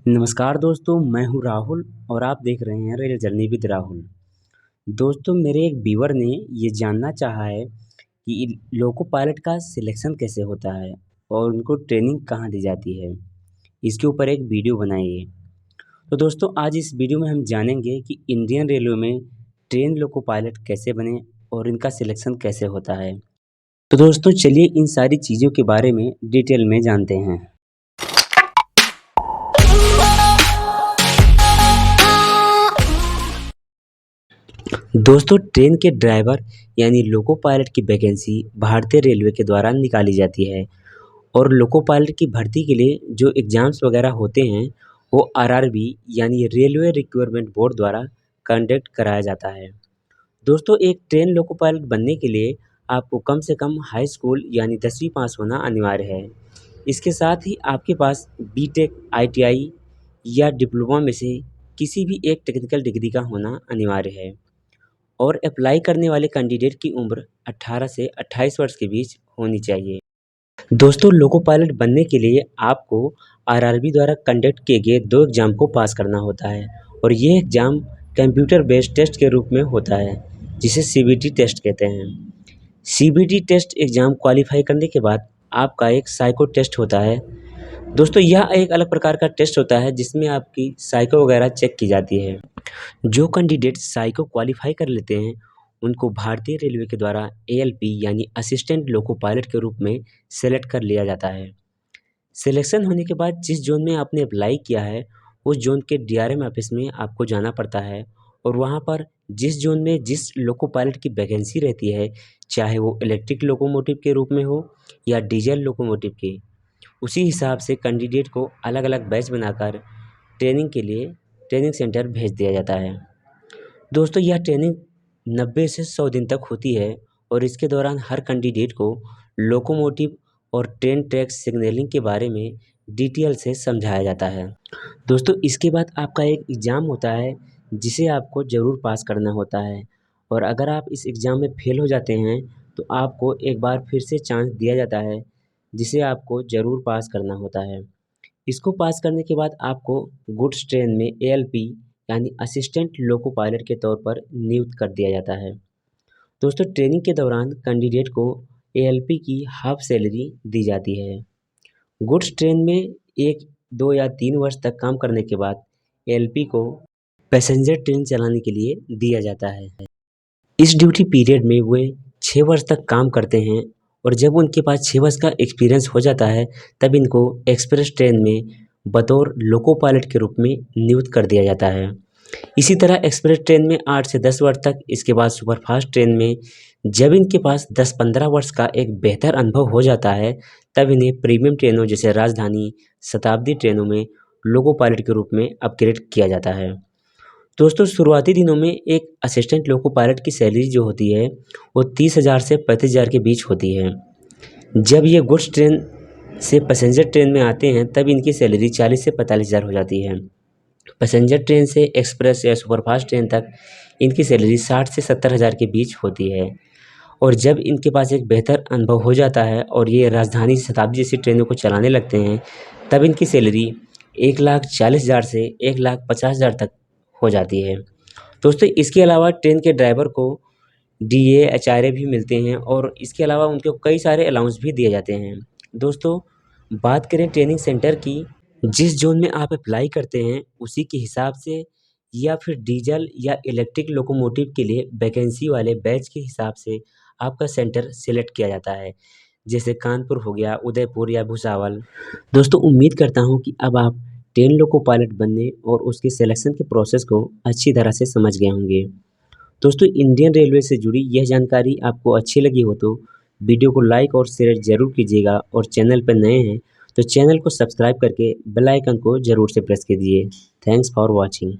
नमस्कार दोस्तों, मैं हूँ राहुल और आप देख रहे हैं रेल जर्नी विद राहुल। दोस्तों, मेरे एक व्यूअर ने ये जानना चाहा है कि लोको पायलट का सिलेक्शन कैसे होता है और उनको ट्रेनिंग कहाँ दी जाती है। इसके ऊपर एक वीडियो बनाइए। तो दोस्तों, आज इस वीडियो में हम जानेंगे कि इंडियन रेलवे में ट्रेन लोको पायलट कैसे बने और इनका सिलेक्शन कैसे होता है। तो दोस्तों, चलिए इन सारी चीज़ों के बारे में डिटेल में जानते हैं। दोस्तों, ट्रेन के ड्राइवर यानी लोको पायलट की वैकेंसी भारतीय रेलवे के द्वारा निकाली जाती है और लोको पायलट की भर्ती के लिए जो एग्ज़ाम्स वगैरह होते हैं वो आरआरबी यानी रेलवे रिक्रूटमेंट बोर्ड द्वारा कंडक्ट कराया जाता है। दोस्तों, एक ट्रेन लोको पायलट बनने के लिए आपको कम से कम हाई स्कूल यानी 10वीं पास होना अनिवार्य है। इसके साथ ही आपके पास बीटेक, आईटीआई या डिप्लोमा में से किसी भी एक टेक्निकल डिग्री का होना अनिवार्य है और अप्लाई करने वाले कैंडिडेट की उम्र 18 से 28 वर्ष के बीच होनी चाहिए। दोस्तों, लोको पायलट बनने के लिए आपको आरआरबी द्वारा कंडक्ट किए गए 2 एग्ज़ाम को पास करना होता है और ये एग्ज़ाम कंप्यूटर बेस्ड टेस्ट के रूप में होता है, जिसे सीबीटी टेस्ट कहते हैं। सीबीटी टेस्ट एग्ज़ाम क्वालीफाई करने के बाद आपका एक साइको टेस्ट होता है। दोस्तों, यह एक अलग प्रकार का टेस्ट होता है जिसमें आपकी साइको वगैरह चेक की जाती है। जो कैंडिडेट साइको क्वालीफाई कर लेते हैं, उनको भारतीय रेलवे के द्वारा एएलपी यानी असिस्टेंट लोको पायलट के रूप में सेलेक्ट कर लिया जाता है। सिलेक्शन होने के बाद जिस ज़ोन में आपने अप्लाई किया है, उस ज़ोन के डीआरएम ऑफिस में आपको जाना पड़ता है और वहाँ पर जिस ज़ोन में जिस लोको पायलट की वैकेंसी रहती है, चाहे वो इलेक्ट्रिक लोकोमोटिव के रूप में हो या डीजल लोकोमोटिव के, उसी हिसाब से कैंडिडेट को अलग-अलग बैच बनाकर ट्रेनिंग के लिए ट्रेनिंग सेंटर भेज दिया जाता है। दोस्तों, यह ट्रेनिंग 90 से 100 दिन तक होती है और इसके दौरान हर कैंडिडेट को लोकोमोटिव और ट्रेन ट्रैक सिग्नलिंग के बारे में डिटेल से समझाया जाता है। दोस्तों, इसके बाद आपका एक एग्ज़ाम होता है जिसे आपको ज़रूर पास करना होता है और अगर आप इस एग्ज़ाम में फ़ेल हो जाते हैं तो आपको एक बार फिर से चांस दिया जाता है, जिसे आपको ज़रूर पास करना होता है। इसको पास करने के बाद आपको गुड्स ट्रेन में एएलपी यानी असिस्टेंट लोको पायलट के तौर पर नियुक्त कर दिया जाता है। दोस्तों, ट्रेनिंग के दौरान कैंडिडेट को एएलपी की हाफ सैलरी दी जाती है। गुड्स ट्रेन में 1, 2 या 3 वर्ष तक काम करने के बाद एएलपी को पैसेंजर ट्रेन चलाने के लिए दिया जाता है। इस ड्यूटी पीरियड में वे 6 वर्ष तक काम करते हैं और जब उनके पास 6 वर्ष का एक्सपीरियंस हो जाता है, तब इनको एक्सप्रेस ट्रेन में बतौर लोको पायलट के रूप में नियुक्त कर दिया जाता है। इसी तरह एक्सप्रेस ट्रेन में 8 से 10 वर्ष तक, इसके बाद सुपरफास्ट ट्रेन में जब इनके पास 10-15 वर्ष का एक बेहतर अनुभव हो जाता है, तब इन्हें प्रीमियम ट्रेनों जैसे राजधानी, शताब्दी ट्रेनों में लोको पायलट के रूप में अपग्रेड किया जाता है। दोस्तों, शुरुआती दिनों में एक असिस्टेंट लोको पायलट की सैलरी जो होती है, वो 30,000 से 35,000 के बीच होती है। जब ये गुड्स ट्रेन से पैसेंजर ट्रेन में आते हैं, तब इनकी सैलरी 40 से 45,000 हो जाती है। पैसेंजर ट्रेन से एक्सप्रेस या सुपरफास्ट ट्रेन तक इनकी सैलरी 60 से 70,000 के बीच होती है और जब इनके पास एक बेहतर अनुभव हो जाता है और ये राजधानी, शताब्दी जैसी ट्रेनों को चलाने लगते हैं, तब इनकी सैलरी 1,40,000 से 1,50,000 तक हो जाती है। दोस्तों, इसके अलावा ट्रेन के ड्राइवर को डीए, एचआरए भी मिलते हैं और इसके अलावा उनको कई सारे अलाउंस भी दिए जाते हैं। दोस्तों, बात करें ट्रेनिंग सेंटर की, जिस ज़ोन में आप अप्लाई करते हैं उसी के हिसाब से या फिर डीजल या इलेक्ट्रिक लोकोमोटिव के लिए वैकेंसी वाले बैच के हिसाब से आपका सेंटर सेलेक्ट किया जाता है, जैसे कानपुर हो गया, उदयपुर या भुसावल। दोस्तों, उम्मीद करता हूँ कि अब आप ट्रेन लोको पायलट बनने और उसके सिलेक्शन के प्रोसेस को अच्छी तरह से समझ गए होंगे। दोस्तों, इंडियन रेलवे से जुड़ी यह जानकारी आपको अच्छी लगी हो तो वीडियो को लाइक और शेयर ज़रूर कीजिएगा और चैनल पर नए हैं तो चैनल को सब्सक्राइब करके बेल आइकन को ज़रूर से प्रेस कीजिए। Thanks for watching.